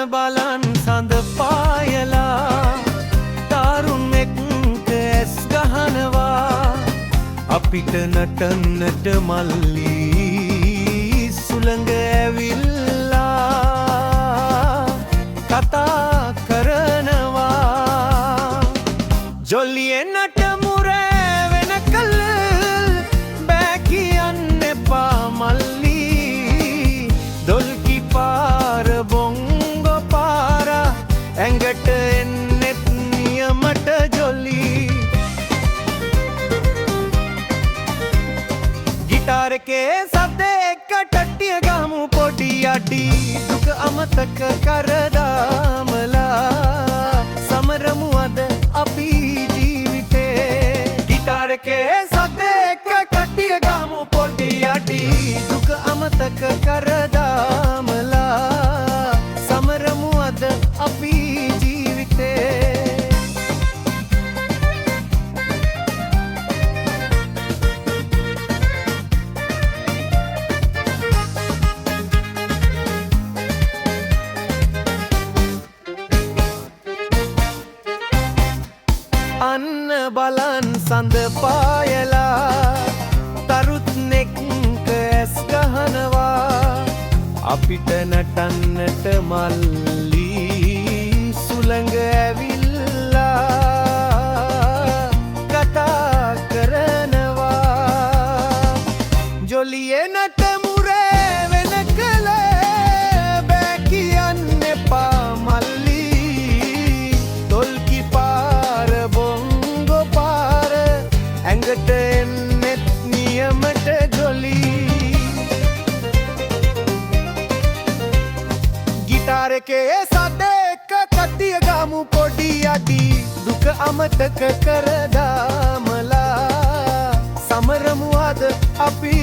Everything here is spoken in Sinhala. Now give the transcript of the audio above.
බලන් සඳ පායලා තාරුන් එක්ක ඇස් ගහනවා අපිට නටන්නට මල්ලි සුළඟ ඇවිල්ලා කතා කරනවා ජොලියේ නටමු රෑ වෙනකල් බෑ කියන්න එපා මල්ලි දොල්කි පාර බොංගො පාර ඇඟට එන්නෙත් නියමට ජොලි ගිටාර එකේ සද්ද එක්ක ටට්ටිය ගහමු පොඩි අඩි දුක අමතක කරදාමලා සමරමු අද අපි ජීවිතේ ගිටාර එකේ සද්ද එක්ක ටට්ටිය ගහමු පොඩි අඩි දුක අමතක කරදාමලා සමරමු අද අපි ජීවිතේ අන්න බලන් සඳ පායලා තරුත් නෙක්ක ඇස් ගහනවා අපිට නටන්නට මල්ලි සුළඟ ඇවිල්ලා කතා කරනවා ජොලියේ නටමු රෑ වෙනකල බෑ කියන්න එපා මල්ලි තොල්කි පාර බොංගො පාර ඇඟට එන්නෙත් නියමට ජොලි ගිටාර එකේ සද්ද එක්ක කට්ටිය ගමු පොඩි අඩි දුක අමතක කරදාමලා සමරමු අද අපි